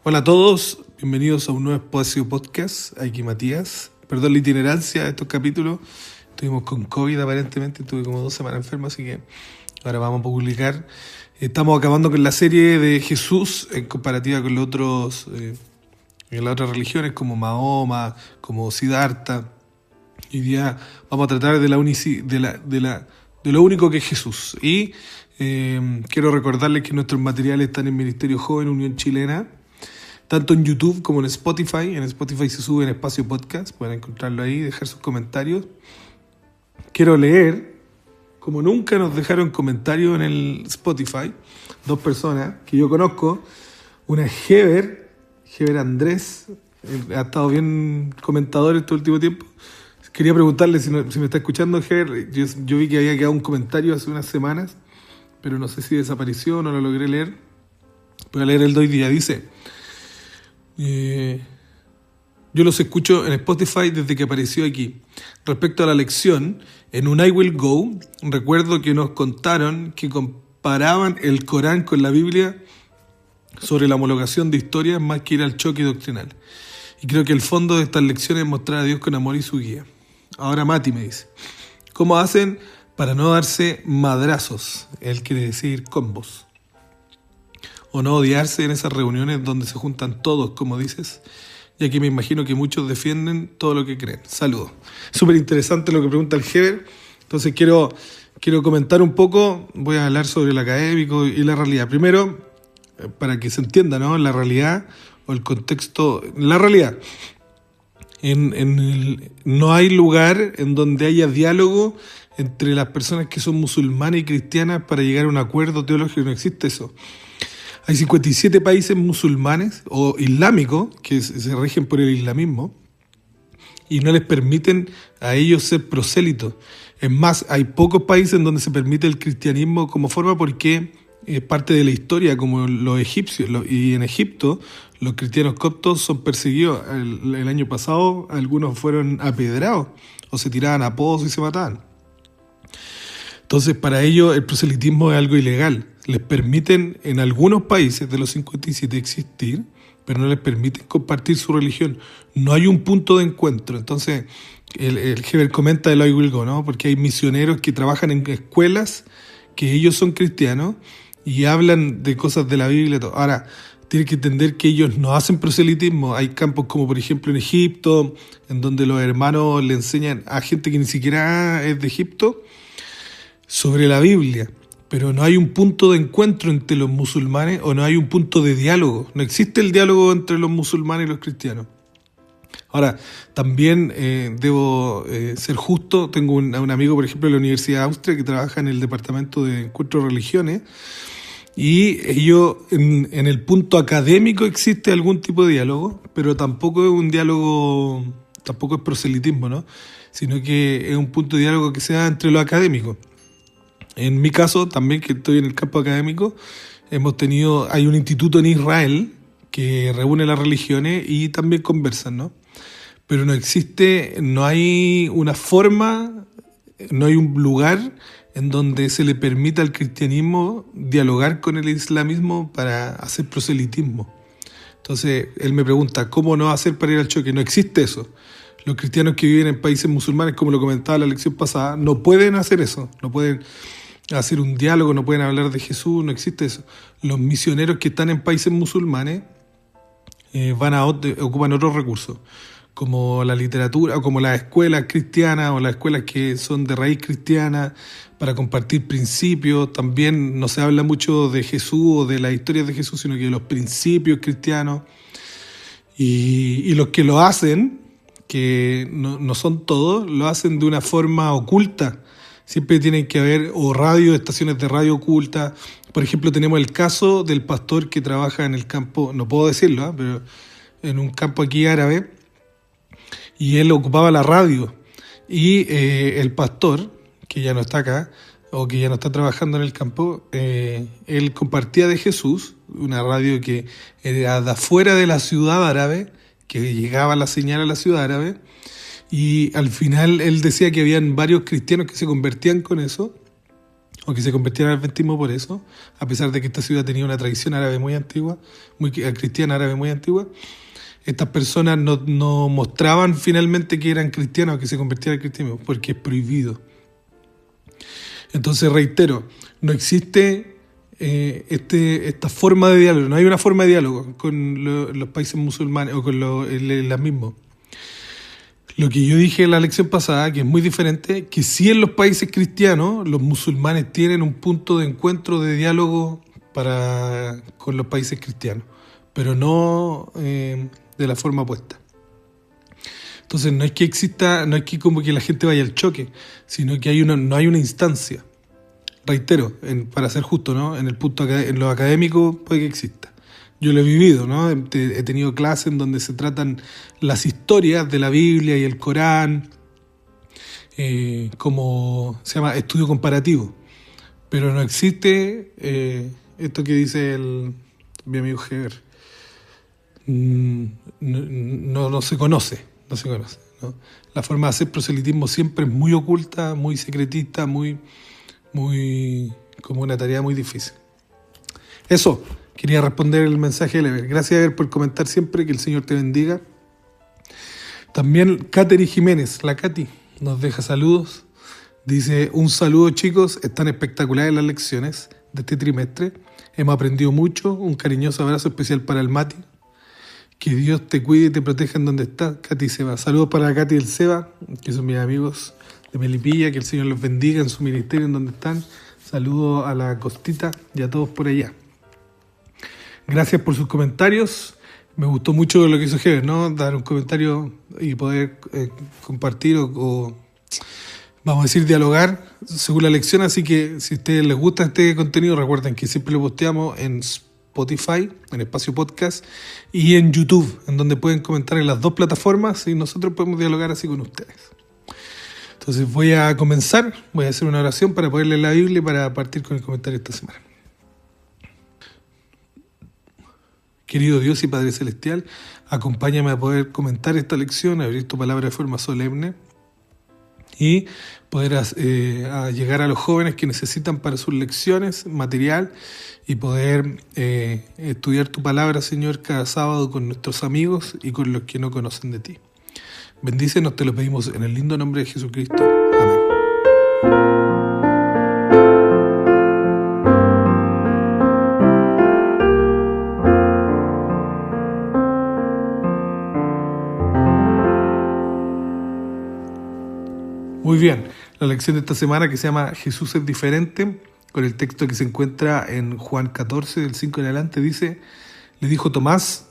Hola a todos, bienvenidos a un nuevo espacio podcast. Aquí Matías. Perdón la itinerancia de estos capítulos. Estuvimos con COVID aparentemente, estuve como 2 semanas enfermo, así que ahora vamos a publicar. Estamos acabando con la serie de Jesús en comparativa con los otros, en las otras religiones como Mahoma, como Siddhartha. Hoy día vamos a tratar de lo único que es Jesús. Y quiero recordarles que nuestros materiales están en Ministerio Joven Unión Chilena, tanto en YouTube como en Spotify. En Spotify se sube en espacio podcast, pueden encontrarlo ahí, dejar sus comentarios. Quiero leer, como nunca nos dejaron comentarios en el Spotify, 2 personas que yo conozco. Una es Heber Andrés, ha estado bien comentador este último tiempo. Quería preguntarle si me está escuchando, Heber. Yo vi que había quedado un comentario hace unas semanas, pero no sé si desapareció o no lo logré leer. Voy a leer el de hoy día. Dice: yo los escucho en Spotify desde que apareció aquí. Respecto a la lección, en un I Will Go, recuerdo que nos contaron que comparaban el Corán con la Biblia sobre la homologación de historias más que ir al choque doctrinal. Y creo que el fondo de estas lecciones es mostrar a Dios con amor y su guía. Ahora Mati me dice: ¿cómo hacen para no darse madrazos? Él quiere decir combos. O no odiarse en esas reuniones donde se juntan todos, como dices, ya que me imagino que muchos defienden todo lo que creen. Saludos. Súper interesante lo que pregunta el Heber. Entonces quiero comentar un poco. Voy a hablar sobre el académico y la realidad. Primero, para que se entienda, ¿no? La realidad o el contexto. La realidad. No hay lugar en donde haya diálogo entre las personas que son musulmanas y cristianas para llegar a un acuerdo teológico. No existe eso. Hay 57 países musulmanes o islámicos que se rigen por el islamismo y no les permiten a ellos ser prosélitos. Es más, hay pocos países en donde se permite el cristianismo como forma porque es parte de la historia, como los egipcios. Y en Egipto los cristianos coptos son perseguidos. El año pasado algunos fueron apedrados o se tiraban a pozos y se mataban. Entonces, para ellos el proselitismo es algo ilegal. Les permiten en algunos países de los 57 existir, pero no les permiten compartir su religión. No hay un punto de encuentro. Entonces, el Heber comenta el I Will Go, ¿no? Porque hay misioneros que trabajan en escuelas que ellos son cristianos y hablan de cosas de la Biblia. Todo. Ahora, tienen que entender que ellos no hacen proselitismo. Hay campos como, por ejemplo, en Egipto, en donde los hermanos le enseñan a gente que ni siquiera es de Egipto sobre la Biblia, pero no hay un punto de encuentro entre los musulmanes o no hay un punto de diálogo. No existe el diálogo entre los musulmanes y los cristianos. Ahora, también debo ser justo. Tengo un amigo, por ejemplo, de la Universidad de Austria que trabaja en el departamento de encuentro de religiones y ellos en el punto académico existe algún tipo de diálogo, pero tampoco es un diálogo, tampoco es proselitismo, ¿no? Sino que es un punto de diálogo que se da entre los académicos. En mi caso, también que estoy en el campo académico, hay un instituto en Israel que reúne las religiones y también conversan, ¿no? Pero no hay una forma, no hay un lugar en donde se le permita al cristianismo dialogar con el islamismo para hacer proselitismo. Entonces, él me pregunta, ¿cómo no hacer para ir al choque? No existe eso. Los cristianos que viven en países musulmanes, como lo comentaba en la lección pasada, no pueden hacer eso, no pueden hacer un diálogo, no pueden hablar de Jesús, no existe eso. Los misioneros que están en países musulmanes ocupan otros recursos, como la literatura, o como las escuelas cristianas, o las escuelas que son de raíz cristiana, para compartir principios. También no se habla mucho de Jesús o de la historia de Jesús, sino que de los principios cristianos. Y los que lo hacen, que no son todos, lo hacen de una forma oculta. Siempre tienen que haber estaciones de radio ocultas. Por ejemplo, tenemos el caso del pastor que trabaja en el campo, no puedo decirlo, pero en un campo aquí árabe, y él ocupaba la radio. Y el pastor, que ya no está acá, o que ya no está trabajando en el campo, él compartía de Jesús, una radio que era de afuera de la ciudad árabe, que llegaba la señal a la ciudad árabe, y al final él decía que habían varios cristianos que se convertían con eso, o que se convirtieran al adventismo por eso, a pesar de que esta ciudad tenía una tradición árabe muy antigua, muy cristiana árabe muy antigua. Estas personas no mostraban finalmente que eran cristianos o que se convirtieran al cristianismo, porque es prohibido. Entonces, reitero, no existe esta forma de diálogo, no hay una forma de diálogo con los países musulmanes o con las mismas. Lo que yo dije en la lección pasada, que es muy diferente, que sí en los países cristianos los musulmanes tienen un punto de encuentro, de diálogo con los países cristianos, pero no de la forma opuesta. Entonces no es que exista, no es que como que la gente vaya al choque, sino que no hay una instancia. Reitero, para ser justo, ¿no? En lo académico puede que exista. Yo lo he vivido, ¿no? He tenido clases en donde se tratan las historias de la Biblia y el Corán, como se llama estudio comparativo. Pero no existe esto que dice mi amigo Heber. No se conoce, ¿no? La forma de hacer proselitismo siempre es muy oculta, muy secretista, muy como una tarea muy difícil. Eso, quería responder el mensaje de Eber. Gracias, Eber, por comentar siempre, que el Señor te bendiga. También Kateri Jiménez, la Katy, nos deja saludos. Dice, un saludo chicos, están espectaculares las lecciones de este trimestre. Hemos aprendido mucho, un cariñoso abrazo especial para el Mati. Que Dios te cuide y te proteja en donde estás, Katy y Seba. Saludos para la Katy y el Seba, que son mis amigos de Melipilla, que el Señor los bendiga en su ministerio, en donde están. Saludos a la Costita y a todos por allá. Gracias por sus comentarios. Me gustó mucho lo que hizo Heber, ¿no? Dar un comentario y poder compartir o vamos a decir, dialogar según la lección. Así que si a ustedes les gusta este contenido, recuerden que siempre lo posteamos en Spotify, en Espacio Podcast, y en YouTube, en donde pueden comentar en las dos plataformas y nosotros podemos dialogar así con ustedes. Entonces voy a comenzar, voy a hacer una oración para poder leer la Biblia y para partir con el comentario esta semana. Querido Dios y Padre Celestial, acompáñame a poder comentar esta lección, a abrir tu palabra de forma solemne y poder a llegar a los jóvenes que necesitan para sus lecciones material y poder estudiar tu palabra, Señor, cada sábado con nuestros amigos y con los que no conocen de ti. Bendícenos, te lo pedimos en el lindo nombre de Jesucristo. Amén. Muy bien, la lección de esta semana que se llama Jesús es diferente, con el texto que se encuentra en Juan 14, del 5 en adelante, dice, le dijo Tomás,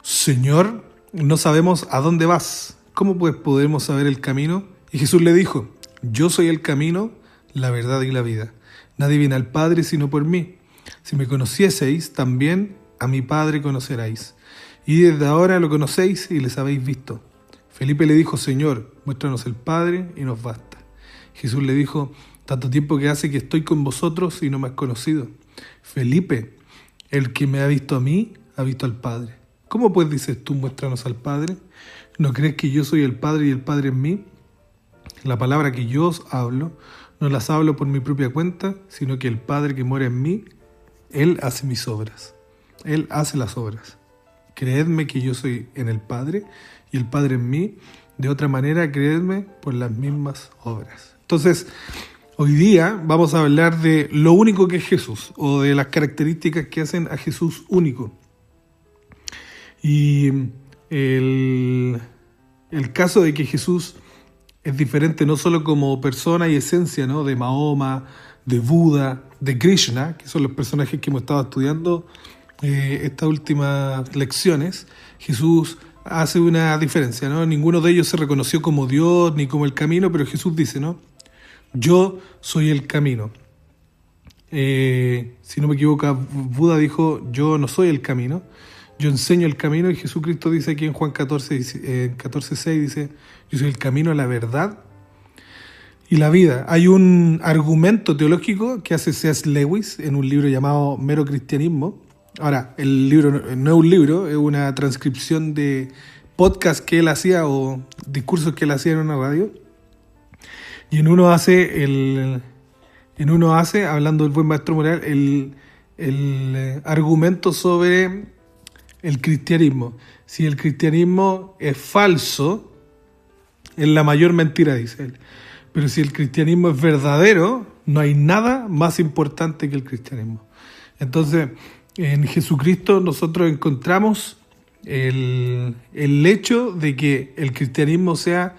Señor, no sabemos a dónde vas, ¿cómo pues podemos saber el camino? Y Jesús le dijo, yo soy el camino, la verdad y la vida. Nadie viene al Padre sino por mí. Si me conocieseis, también a mi Padre conoceráis. Y desde ahora lo conocéis y les habéis visto. Felipe le dijo, Señor, muéstranos el Padre y nos basta. Jesús le dijo, tanto tiempo que hace que estoy con vosotros y no me has conocido. Felipe, el que me ha visto a mí, ha visto al Padre. ¿Cómo pues dices tú, muéstranos al Padre? ¿No crees que yo soy el Padre y el Padre en mí? La palabra que yo os hablo, no las hablo por mi propia cuenta, sino que el Padre que mora en mí, Él hace mis obras. Él hace las obras. Creedme que yo soy en el Padre y el Padre en mí. De otra manera, creedme por las mismas obras. Entonces, hoy día vamos a hablar de lo único que es Jesús, o de las características que hacen a Jesús único. Y el caso de que Jesús es diferente no solo como persona y esencia, ¿no? De Mahoma, de Buda, de Krishna, que son los personajes que hemos estado estudiando estas últimas lecciones. Jesús hace una diferencia, ¿no? Ninguno de ellos se reconoció como Dios ni como el camino, pero Jesús dice, ¿no? Yo soy el camino. Si no me equivoco, Buda dijo, yo no soy el camino, yo enseño el camino, y Jesucristo dice aquí en Juan 14:6, dice, yo soy el camino, la verdad y la vida. Hay un argumento teológico que hace C.S. Lewis en un libro llamado Mero Cristianismo. Ahora, el libro no es un libro, es una transcripción de podcast que él hacía o discursos que él hacía en una radio. Y en uno hace en uno hace, hablando del buen maestro moral, el argumento sobre el cristianismo. Si el cristianismo es falso, es la mayor mentira, dice él. Pero si el cristianismo es verdadero, no hay nada más importante que el cristianismo. Entonces, en Jesucristo nosotros encontramos el hecho de que el cristianismo sea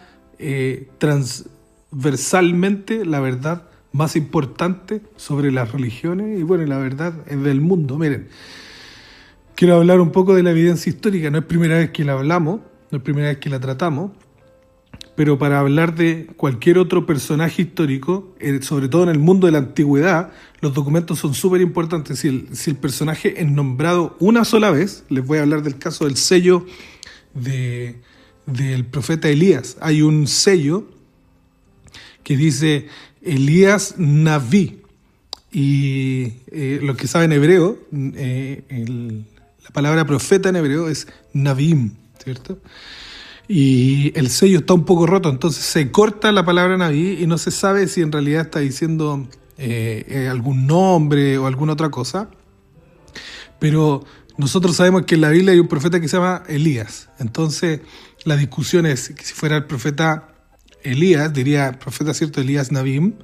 transversalmente la verdad más importante sobre las religiones y bueno, la verdad es del mundo. Miren, quiero hablar un poco de la evidencia histórica. No es primera vez que la hablamos, no es primera vez que la tratamos, pero para hablar de cualquier otro personaje histórico, sobre todo en el mundo de la antigüedad, los documentos son súper importantes. Si el personaje es nombrado una sola vez, les voy a hablar del caso del sello del profeta Elías. Hay un sello que dice Elías Naví, y los que saben hebreo, la palabra profeta en hebreo es Navim, ¿cierto? Y el sello está un poco roto, entonces se corta la palabra Naví y no se sabe si en realidad está diciendo algún nombre o alguna otra cosa. Pero nosotros sabemos que en la Biblia hay un profeta que se llama Elías. Entonces la discusión es que si fuera el profeta Elías, diría profeta cierto Elías Navim,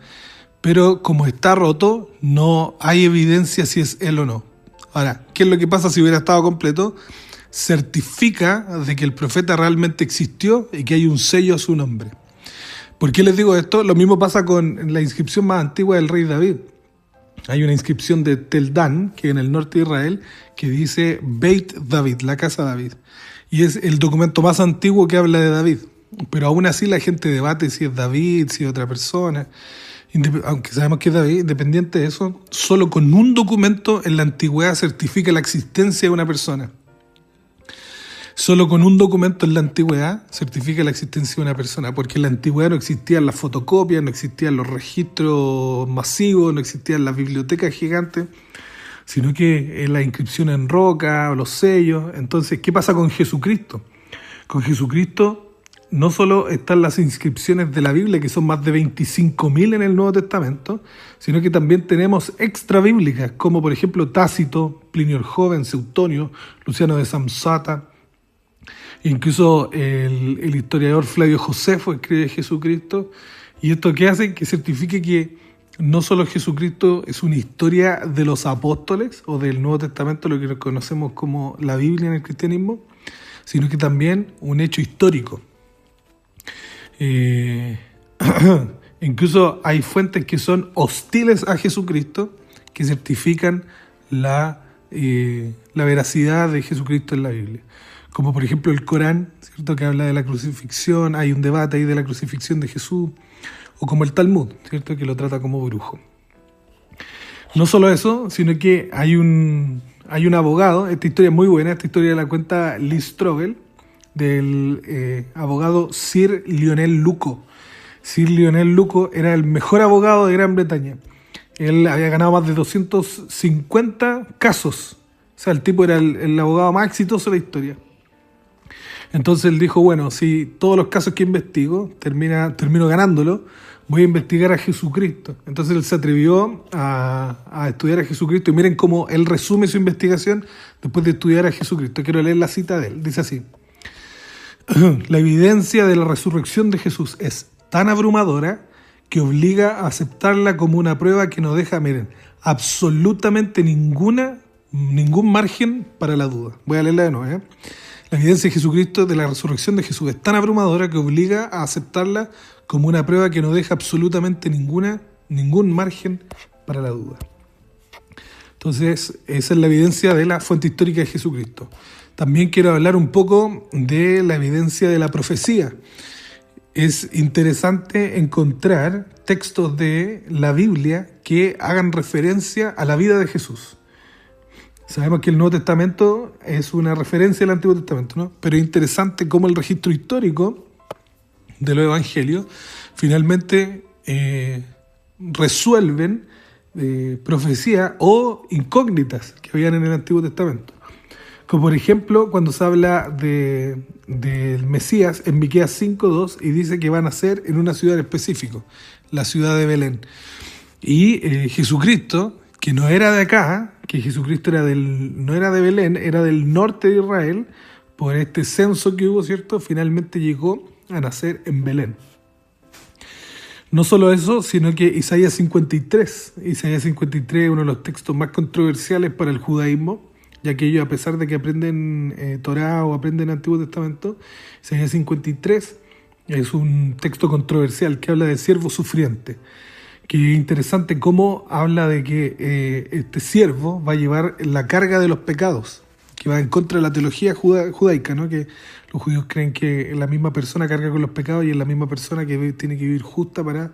pero como está roto, no hay evidencia si es él o no. Ahora, ¿qué es lo que pasa si hubiera estado completo? Certifica de que el profeta realmente existió y que hay un sello a su nombre. ¿Por qué les digo esto? Lo mismo pasa con la inscripción más antigua del rey David. Hay una inscripción de Tel Dan, que en el norte de Israel, que dice Beit David, la casa de David. Y es el documento más antiguo que habla de David. Pero aún así la gente debate si es David, si es otra persona. Aunque sabemos que es David, independiente de eso, solo con un documento en la antigüedad certifica la existencia de una persona. Solo con un documento en la antigüedad certifica la existencia de una persona, porque en la antigüedad no existían las fotocopias, no existían los registros masivos, no existían las bibliotecas gigantes, sino que la inscripción en roca, o los sellos. Entonces, ¿qué pasa con Jesucristo? Con Jesucristo no solo están las inscripciones de la Biblia, que son más de 25.000 en el Nuevo Testamento, sino que también tenemos extrabíblicas, como por ejemplo Tácito, Plinio el Joven, Suetonio, Luciano de Samosata. Incluso el historiador Flavio Josefo escribe Jesucristo. ¿Y esto qué hace? Que certifique que no solo Jesucristo es una historia de los apóstoles o del Nuevo Testamento, lo que conocemos como la Biblia en el cristianismo, sino que también un hecho histórico. Incluso hay fuentes que son hostiles a Jesucristo que certifican la veracidad de Jesucristo en la Biblia. Como por ejemplo el Corán, ¿cierto?, que habla de la crucifixión, hay un debate ahí de la crucifixión de Jesús, o como el Talmud, ¿cierto?, que lo trata como brujo. No solo eso, sino que hay un abogado, esta historia es muy buena, esta historia la cuenta Lee Strobel, del abogado Sir Lionel Luco. Sir Lionel Luco era el mejor abogado de Gran Bretaña. Él había ganado más de 250 casos. O sea, el tipo era el abogado más exitoso de la historia. Entonces él dijo, bueno, si todos los casos que investigo termino ganándolo, voy a investigar a Jesucristo. Entonces él se atrevió a estudiar a Jesucristo, y miren cómo él resume su investigación después de estudiar a Jesucristo. Quiero leer la cita de él. Dice así: la evidencia de la resurrección de Jesús es tan abrumadora que obliga a aceptarla como una prueba que no deja, miren, absolutamente ningún margen para la duda. Voy a leerla de nuevo, La evidencia de Jesucristo, de la resurrección de Jesús, es tan abrumadora que obliga a aceptarla como una prueba que no deja absolutamente ningún margen para la duda. Entonces, esa es la evidencia de la fuente histórica de Jesucristo. También quiero hablar un poco de la evidencia de la profecía. Es interesante encontrar textos de la Biblia que hagan referencia a la vida de Jesús. Sabemos que el Nuevo Testamento es una referencia al Antiguo Testamento, ¿no? Pero es interesante cómo el registro histórico de los evangelios finalmente resuelven profecías o incógnitas que habían en el Antiguo Testamento. Como por ejemplo, cuando se habla del Mesías en Miqueas 5:2 y dice que van a ser en una ciudad en específico, la ciudad de Belén. Y Jesucristo, que no era de acá, que Jesucristo no era de Belén, era del norte de Israel, por este censo que hubo, ¿cierto? Finalmente llegó a nacer en Belén. No solo eso, sino que Isaías 53 es uno de los textos más controversiales para el judaísmo, ya que ellos, a pesar de que aprenden Torá o aprenden Antiguo Testamento, Isaías 53 es un texto controversial que habla del siervo sufriente. Que es interesante cómo habla de que este siervo va a llevar la carga de los pecados, que va en contra de la teología judaica, ¿no? Que los judíos creen que la misma persona carga con los pecados y es la misma persona que tiene que vivir justa para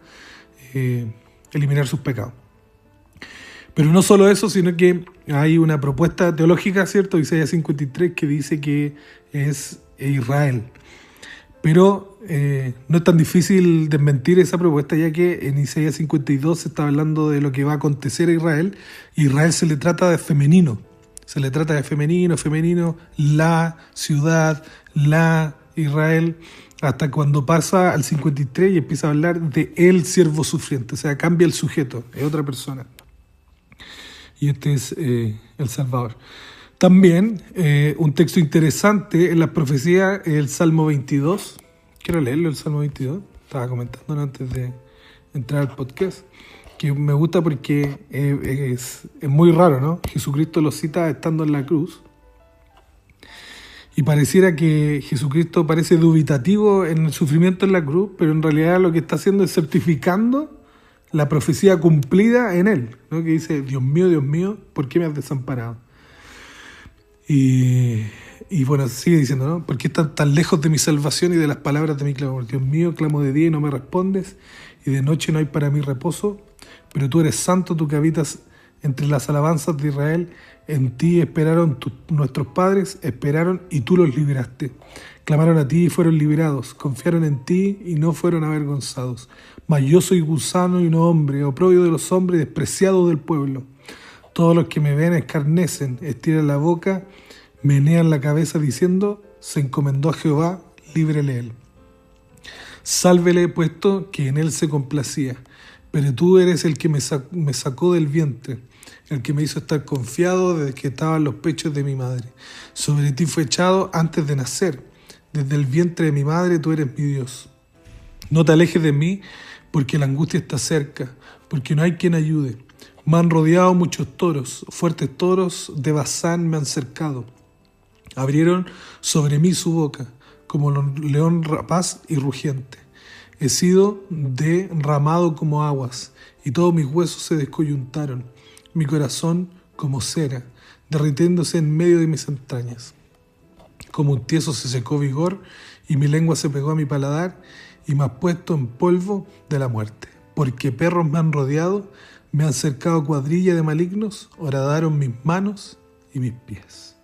eliminar sus pecados. Pero no solo eso, sino que hay una propuesta teológica, ¿cierto? Isaías 53, que dice que es Israel. Pero no es tan difícil desmentir esa propuesta, ya que en Isaías 52 se está hablando de lo que va a acontecer a Israel. Israel se le trata de femenino. Se le trata de femenino, la ciudad, la Israel, hasta cuando pasa al 53 y empieza a hablar de el siervo sufriente. O sea, cambia el sujeto, es otra persona. Y este es el Salvador. También un texto interesante en la profecía, el Salmo 22. Quiero leerlo, el Salmo 22. Estaba comentándolo antes de entrar al podcast. Que me gusta porque es muy raro, ¿no? Jesucristo lo cita estando en la cruz. Y pareciera que Jesucristo parece dubitativo en el sufrimiento en la cruz, pero en realidad lo que está haciendo es certificando la profecía cumplida en él, ¿no? Que dice, Dios mío, ¿por qué me has desamparado? Y bueno, sigue diciendo, ¿no? ¿Por qué estás tan lejos de mi salvación y de las palabras de mi clamor? Dios mío, clamo de día y no me respondes, y de noche no hay para mí reposo. Pero tú eres santo, tú que habitas entre las alabanzas de Israel. En ti esperaron nuestros padres, esperaron y tú los libraste. Clamaron a ti y fueron liberados. Confiaron en ti y no fueron avergonzados. Mas yo soy gusano y no hombre, oprobio de los hombres y despreciado del pueblo. Todos los que me ven escarnecen, estiran la boca, menean la cabeza diciendo, se encomendó a Jehová, líbrele él. Sálvele, puesto que en él se complacía. Pero tú eres el que me sacó del vientre, el que me hizo estar confiado desde que estaba en los pechos de mi madre. Sobre ti fue echado antes de nacer. Desde el vientre de mi madre tú eres mi Dios. No te alejes de mí, porque la angustia está cerca, porque no hay quien ayude. Me han rodeado muchos toros, fuertes toros de Basán me han cercado. Abrieron sobre mí su boca, como león rapaz y rugiente. He sido derramado como aguas, y todos mis huesos se descoyuntaron, mi corazón como cera, derritiéndose en medio de mis entrañas. Como un tieso se secó vigor, y mi lengua se pegó a mi paladar, y me has puesto en polvo de la muerte. Porque perros me han rodeado, me han cercado cuadrilla de malignos, horadaron mis manos y mis pies.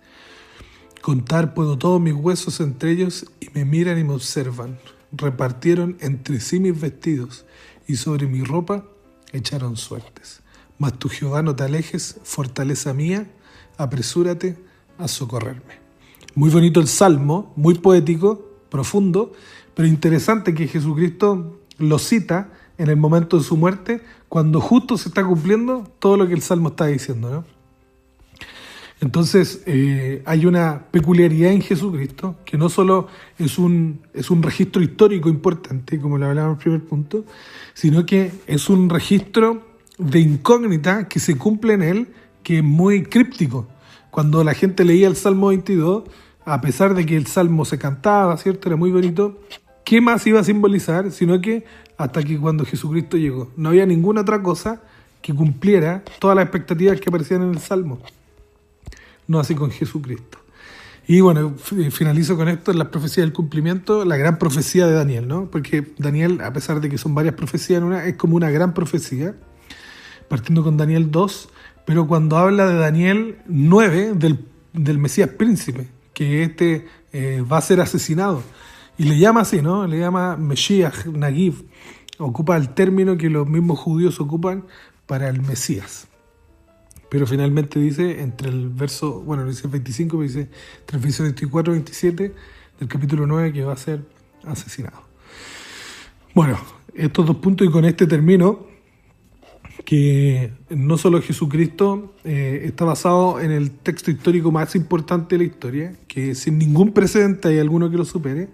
Contar puedo todos mis huesos entre ellos, y me miran y me observan. Repartieron entre sí mis vestidos, y sobre mi ropa echaron suertes. Mas tú, Jehová, no te alejes, fortaleza mía, apresúrate a socorrerme. Muy bonito el Salmo, muy poético, profundo, pero interesante que Jesucristo lo cita en el momento de su muerte, cuando justo se está cumpliendo todo lo que el Salmo está diciendo, ¿no? Entonces hay una peculiaridad en Jesucristo, que no solo es un registro histórico importante, como lo hablábamos en el primer punto, sino que es un registro de incógnita que se cumple en él, que es muy críptico. Cuando la gente leía el Salmo 22, a pesar de que el Salmo se cantaba, ¿cierto? Era muy bonito, ¿qué más iba a simbolizar? Sino que hasta que cuando Jesucristo llegó, no había ninguna otra cosa que cumpliera todas las expectativas que aparecían en el Salmo. No así con Jesucristo. Y bueno, finalizo con esto, en las profecías del cumplimiento, la gran profecía de Daniel, ¿no? Porque Daniel, a pesar de que son varias profecías en una, es como una gran profecía, partiendo con Daniel 2, pero cuando habla de Daniel 9, del Mesías príncipe, que va a ser asesinado, y le llama así, ¿no? Le llama Mesías Nagib, ocupa el término que los mismos judíos ocupan para el Mesías. Pero finalmente dice, entre el verso, bueno, dice 25, pero dice entre el verso 24 y 27 del capítulo 9 que va a ser asesinado. Bueno, estos dos puntos, y con este termino, que no solo Jesucristo está basado en el texto histórico más importante de la historia, que sin ningún precedente hay alguno que lo supere,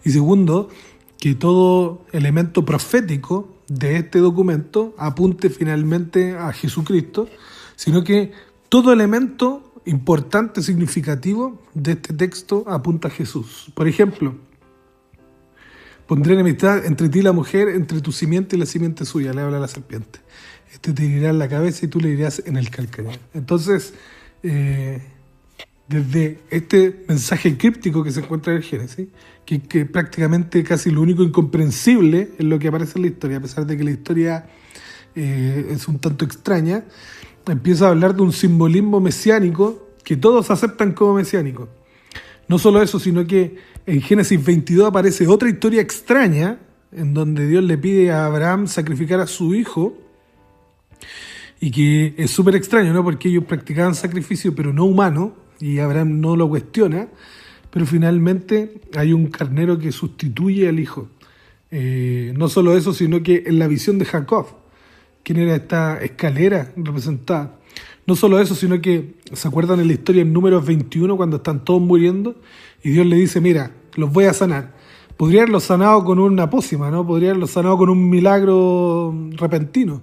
y segundo, que todo elemento profético de este documento apunte finalmente a Jesucristo, sino que todo elemento importante, significativo de este texto apunta a Jesús. Por ejemplo, pondré enemistad entre ti y la mujer, entre tu simiente y la simiente suya, le habla la serpiente. Este te herirá en la cabeza y tú le herirás en el calcañar. Entonces, desde este mensaje críptico que se encuentra en el Génesis, que prácticamente casi lo único incomprensible en lo que aparece en la historia, a pesar de que la historia es un tanto extraña, empieza a hablar de un simbolismo mesiánico que todos aceptan como mesiánico. No solo eso, sino que en Génesis 22 aparece otra historia extraña, en donde Dios le pide a Abraham sacrificar a su hijo, y que es súper extraño, ¿no? Porque ellos practicaban sacrificio, pero no humano, y Abraham no lo cuestiona, pero finalmente hay un carnero que sustituye al hijo. No solo eso, sino que en la visión de Jacob, ¿quién era esta escalera representada? No solo eso, sino que se acuerdan en la historia en Números 21, cuando están todos muriendo, y Dios le dice, mira, los voy a sanar. Podría haberlos sanado con una pócima, ¿no? Podría haberlos sanado con un milagro repentino.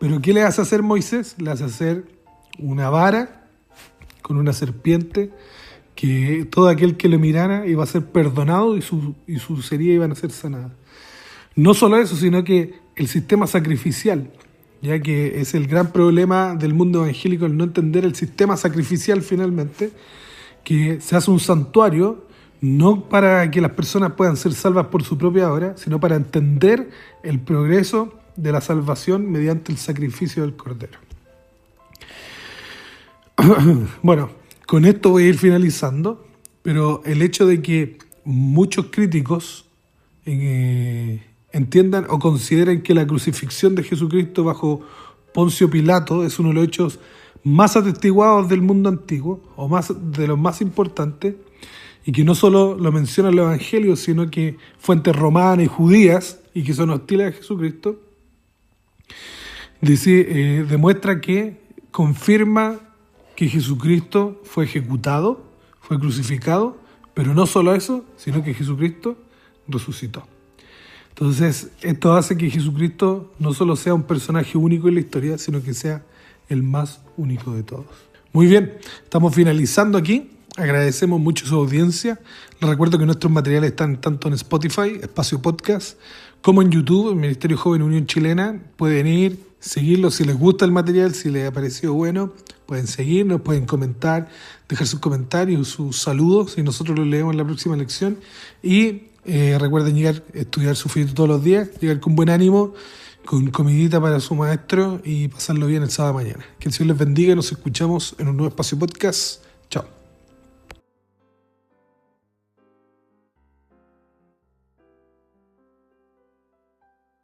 Pero ¿qué le hace hacer Moisés? Le hace hacer una vara con una serpiente, que todo aquel que le mirara iba a ser perdonado y sus heridas iban a ser sanadas. No solo eso, sino que el sistema sacrificial, ya que es el gran problema del mundo evangélico, el no entender el sistema sacrificial finalmente, que se hace un santuario no para que las personas puedan ser salvas por su propia obra, sino para entender el progreso de la salvación mediante el sacrificio del Cordero. Bueno, con esto voy a ir finalizando, pero el hecho de que muchos críticos entiendan o consideren que la crucifixión de Jesucristo bajo Poncio Pilato es uno de los hechos más atestiguados del mundo antiguo, o más de los más importantes, y que no solo lo mencionan los evangelios, sino que fuentes romanas y judías, y que son hostiles a Jesucristo, demuestra que confirma que Jesucristo fue ejecutado, fue crucificado, pero no solo eso, sino que Jesucristo resucitó. Entonces, esto hace que Jesucristo no solo sea un personaje único en la historia, sino que sea el más único de todos. Muy bien, estamos finalizando aquí. Agradecemos mucho su audiencia. Les recuerdo que nuestros materiales están tanto en Spotify, Espacio Podcast, como en YouTube, el Ministerio Joven Unión Chilena. Pueden ir, seguirlo si les gusta el material, si les ha parecido bueno. Pueden seguirnos, pueden comentar, dejar sus comentarios, sus saludos, y nosotros los leemos en la próxima lección. Y recuerden estudiar su folleto todos los días, llegar con buen ánimo, con comidita para su maestro y pasarlo bien el sábado mañana. Que el Señor les bendiga y nos escuchamos en un nuevo Espacio Podcast.